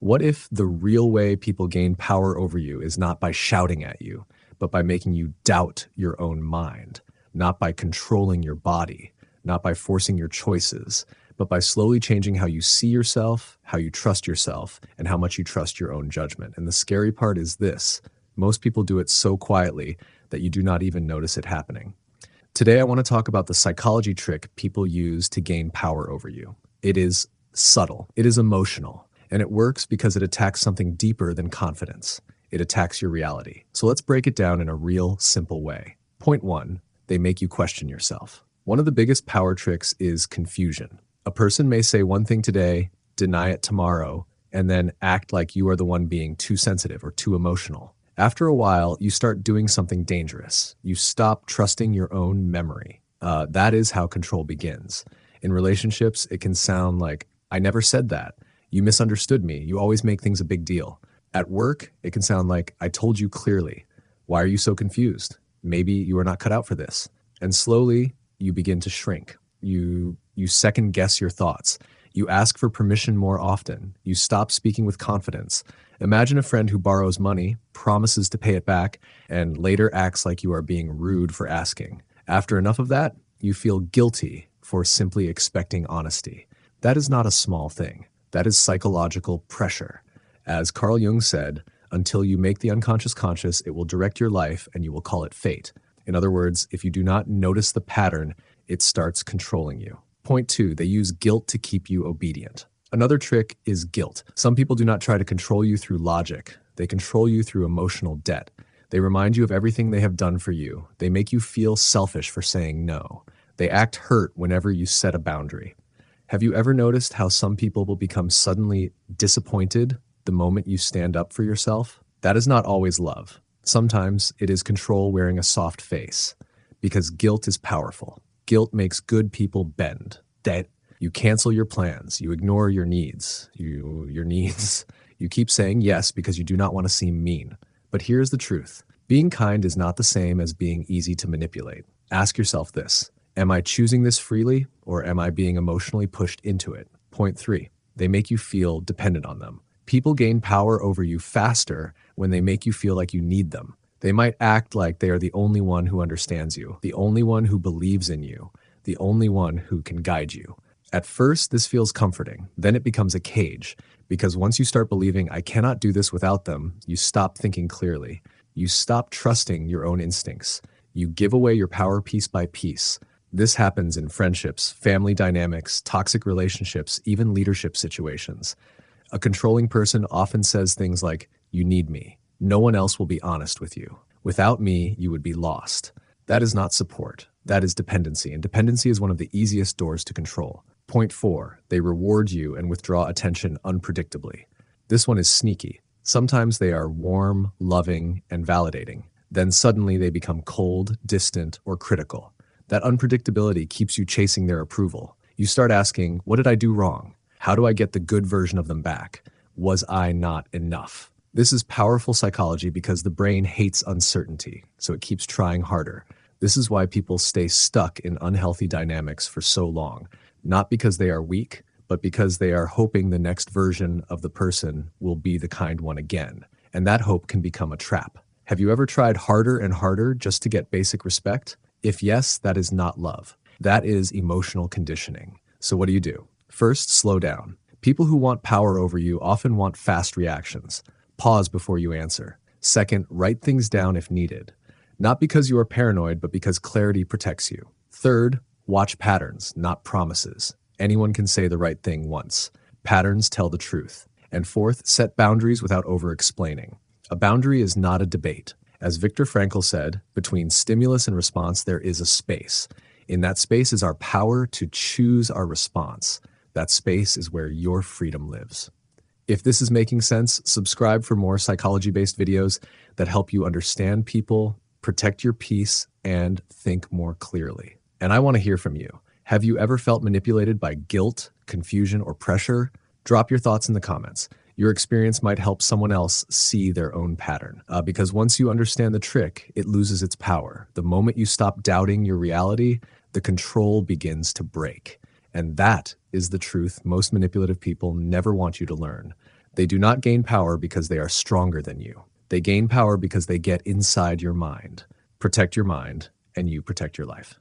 What if the real way people gain power over you is not by shouting at you, but by making you doubt your own mind, not by controlling your body, not by forcing your choices, but by slowly changing how you see yourself, how you trust yourself, and how much you trust your own judgment? And the scary part is this: most people do it so quietly that you do not even notice it happening. Today, I want to talk about the psychology trick people use to gain power over you. It is subtle, it is emotional, and it works because it attacks something deeper than confidence. It attacks your reality. So let's break it down in a real, simple way. Point one, they make you question yourself. One of the biggest power tricks is confusion. A person may say one thing today, deny it tomorrow, and then act like you are the one being too sensitive or too emotional. After a while, you start doing something dangerous. You stop trusting your own memory. That is how control begins. In relationships, it can sound like, I never said that. You misunderstood me. You always make things a big deal. At work, it can sound like, I told you clearly. Why are you so confused? Maybe you are not cut out for this. And slowly, you begin to shrink. You second guess your thoughts. You ask for permission more often. You stop speaking with confidence. Imagine a friend who borrows money, promises to pay it back, and later acts like you are being rude for asking. After enough of that, you feel guilty for simply expecting honesty. That is not a small thing. That is psychological pressure. As Carl Jung said, until you make the unconscious conscious, it will direct your life and you will call it fate. In other words, if you do not notice the pattern, it starts controlling you. Point two, they use guilt to keep you obedient. Another trick is guilt. Some people do not try to control you through logic. They control you through emotional debt. They remind you of everything they have done for you. They make you feel selfish for saying no. They act hurt whenever you set a boundary. Have you ever noticed how some people will become suddenly disappointed the moment you stand up for yourself? That is not always love. Sometimes it is control wearing a soft face, because guilt is powerful. Guilt makes good people bend. You cancel your plans. You ignore your needs. You keep saying yes because you do not want to seem mean. But here's the truth. Being kind is not the same as being easy to manipulate. Ask yourself this: am I choosing this freely, or am I being emotionally pushed into it? Point three, they make you feel dependent on them. People gain power over you faster when they make you feel like you need them. They might act like they are the only one who understands you, the only one who believes in you, the only one who can guide you. At first, this feels comforting. Then it becomes a cage, because once you start believing, I cannot do this without them, you stop thinking clearly. You stop trusting your own instincts. You give away your power piece by piece. This happens in friendships, family dynamics, toxic relationships, even leadership situations. A controlling person often says things like, you need me. No one else will be honest with you. Without me, you would be lost. That is not support. That is dependency, and dependency is one of the easiest doors to control. Point four, they reward you and withdraw attention unpredictably. This one is sneaky. Sometimes they are warm, loving, and validating. Then suddenly they become cold, distant, or critical. That unpredictability keeps you chasing their approval. You start asking, what did I do wrong? How do I get the good version of them back? Was I not enough? This is powerful psychology because the brain hates uncertainty, so it keeps trying harder. This is why people stay stuck in unhealthy dynamics for so long. Not because they are weak, but because they are hoping the next version of the person will be the kind one again. And that hope can become a trap. Have you ever tried harder and harder just to get basic respect? If yes, that is not love. That is emotional conditioning. So what do? First, slow down. People who want power over you often want fast reactions. Pause before you answer. Second, write things down if needed. Not because you are paranoid, but because clarity protects you. Third, watch patterns, not promises. Anyone can say the right thing once. Patterns tell the truth. And fourth, set boundaries without over-explaining. A boundary is not a debate. As Viktor Frankl said, between stimulus and response, there is a space. In that space is our power to choose our response. That space is where your freedom lives. If this is making sense, subscribe for more psychology-based videos that help you understand people, protect your peace, and think more clearly. And I want to hear from you. Have you ever felt manipulated by guilt, confusion, or pressure? Drop your thoughts in the comments. Your experience might help someone else see their own pattern. Because once you understand the trick, it loses its power. The moment you stop doubting your reality, the control begins to break. And that is the truth most manipulative people never want you to learn. They do not gain power because they are stronger than you. They gain power because they get inside your mind. Protect your mind, and you protect your life.